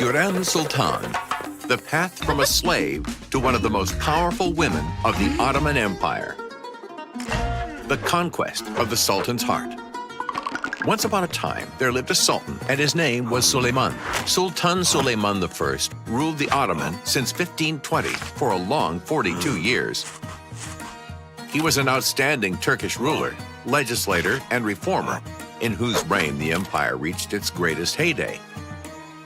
Hürrem Sultan, the path from a slave to one of the most powerful women of the Ottoman Empire. The conquest of the Sultan's heart. Once upon a time, there lived a sultan, and his name was Szulejmán. Sultan Szulejmán I ruled the Ottoman since 1520 for a long 42 years. He was an outstanding Turkish ruler, legislator, and reformer, in whose reign the empire reached its greatest heyday.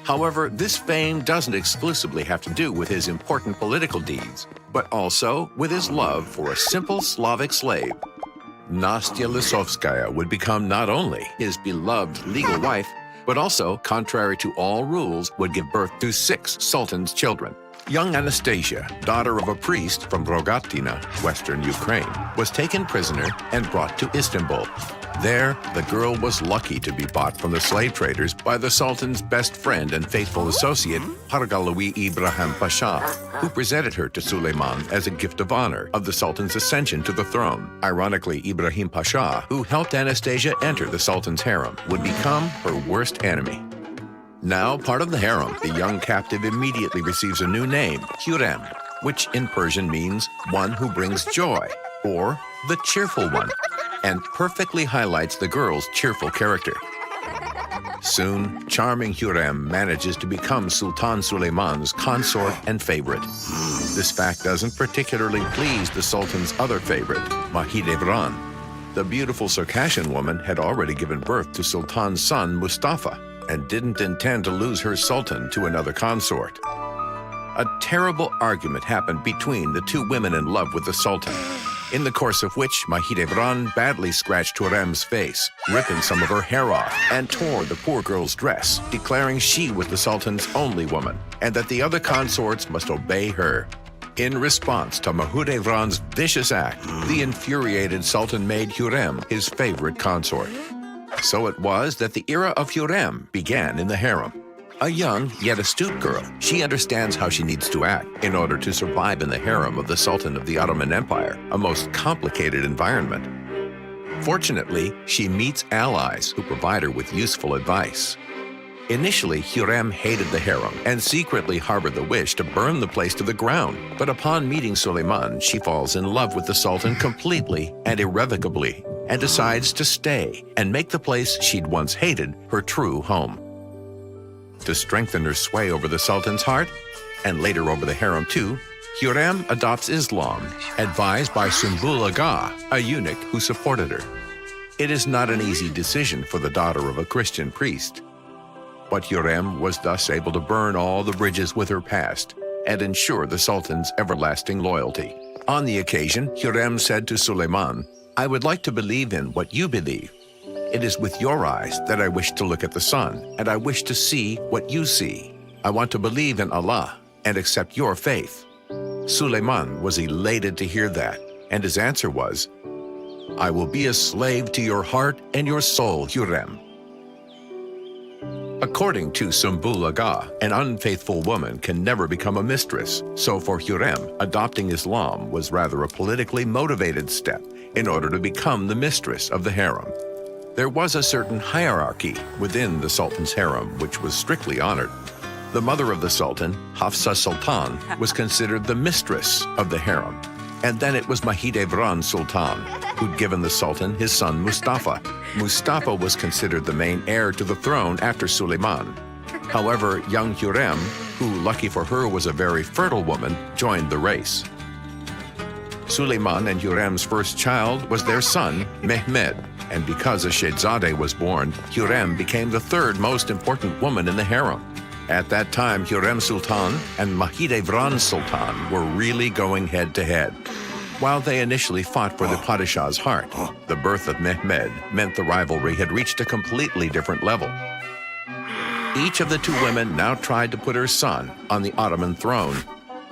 However, this fame doesn't exclusively have to do with his important political deeds, but also with his love for a simple Slavic slave. Nastia LisOvskaya would become not only his beloved legal wife, but also, contrary to all rules, would give birth to 6 sultan's children. Young Anastasia, daughter of a priest from Rogatina, western Ukraine, was taken prisoner and brought to Istanbul. There, the girl was lucky to be bought from the slave traders by the Sultan's best friend and faithful associate, Hargalawi Ibrahim Pasha, who presented her to Szulejmán as a gift of honor of the Sultan's ascension to the throne. Ironically, Ibrahim Pasha, who helped Anastasia enter the Sultan's harem, would become her worst enemy. Now part of the harem, the young captive immediately receives a new name, Hürrem, which in Persian means one who brings joy, or the cheerful one, and perfectly highlights the girl's cheerful character. Soon, charming Hürrem manages to become Sultan Szulejmán's consort and favorite. This fact doesn't particularly please the Sultan's other favorite, Mahidevran. The beautiful Circassian woman had already given birth to Sultan's son, Mustafa, and didn't intend to lose her sultan to another consort. A terrible argument happened between the two women in love with the sultan, in the course of which Mahidevran badly scratched Hürrem's face, ripping some of her hair off, and tore the poor girl's dress, declaring she was the sultan's only woman, and that the other consorts must obey her. In response to Mahidevran's vicious act, the infuriated sultan made Hürrem his favorite consort. So it was that the era of Hürrem began in the harem. A young yet astute girl, she understands how she needs to act in order to survive in the harem of the Sultan of the Ottoman Empire, a most complicated environment. Fortunately, she meets allies who provide her with useful advice. Initially, Hürrem hated the harem and secretly harbored the wish to burn the place to the ground. But upon meeting Szulejmán, she falls in love with the Sultan completely and irrevocably, and decides to stay and make the place she'd once hated her true home. To strengthen her sway over the Sultan's heart, and later over the harem too, Hürrem adopts Islam, advised by Sümbül Ağa, a eunuch who supported her. It is not an easy decision for the daughter of a Christian priest. But Hürrem was thus able to burn all the bridges with her past and ensure the Sultan's everlasting loyalty. On the occasion, Hürrem said to Szulejmán, "I would like to believe in what you believe. It is with your eyes that I wish to look at the sun, and I wish to see what you see. I want to believe in Allah and accept your faith." Szulejmán was elated to hear that, and his answer was, "I will be a slave to your heart and your soul, Hürrem." According to Sümbül Ağa, an unfaithful woman can never become a mistress, so for Hürrem, adopting Islam was rather a politically motivated step in order to become the mistress of the harem. There was a certain hierarchy within the Sultan's harem which was strictly honored. The mother of the Sultan, Hafsa Sultan, was considered the mistress of the harem. And then it was Mahidevran Sultan, who'd given the Sultan his son Mustafa. Mustafa was considered the main heir to the throne after Szulejmán. However, young Hürrem, who, lucky for her, was a very fertile woman, joined the race. Szulejmán and Hürrem's first child was their son, Mehmed, and because a Shehzadeh was born, Hürrem became the third most important woman in the harem. At that time, Hürrem Sultan and Mahidevran Sultan were really going head-to-head. While they initially fought for the Padishah's heart, the birth of Mehmed meant the rivalry had reached a completely different level. Each of the two women now tried to put her son on the Ottoman throne.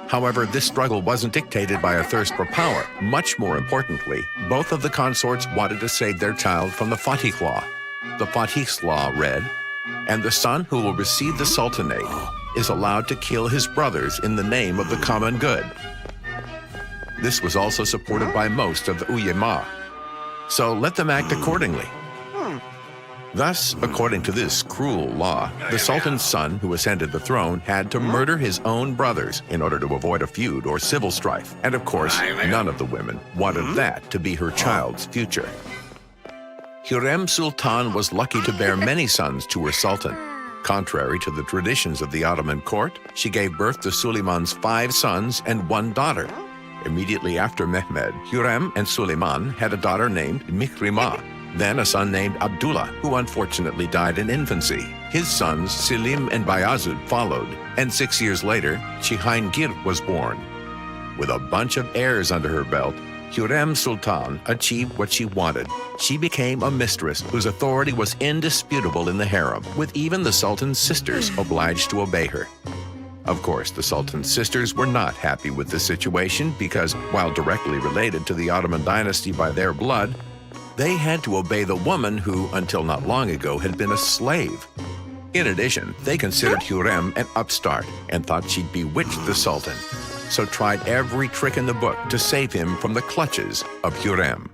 However, this struggle wasn't dictated by a thirst for power. Much more importantly, both of the consorts wanted to save their child from the Fatih law. The Fatih's law read, "And the son who will receive the sultanate is allowed to kill his brothers in the name of the common good." This was also supported by most of the ulema. So let them act accordingly. Thus, according to this cruel law, the Sultan's son who ascended the throne had to murder his own brothers in order to avoid a feud or civil strife. And of course, none of the women wanted that to be her child's future. Hürrem Sultan was lucky to bear many sons to her sultan. Contrary to the traditions of the Ottoman court, she gave birth to Süleyman's 5 sons and 1 daughter. Immediately after Mehmed, Hürrem and Süleyman had a daughter named Mikrimah, then a son named Abdullah, who unfortunately died in infancy. His sons Selim and Bayazid followed, and 6 years later, Cihangir was born. With a bunch of heirs under her belt, Hürrem Sultan achieved what she wanted. She became a mistress whose authority was indisputable in the harem, with even the Sultan's sisters obliged to obey her. Of course, the Sultan's sisters were not happy with the situation because, while directly related to the Ottoman dynasty by their blood, they had to obey the woman who, until not long ago, had been a slave. In addition, they considered Hürrem an upstart and thought she'd bewitched the Sultan, so tried every trick in the book to save him from the clutches of Hürrem.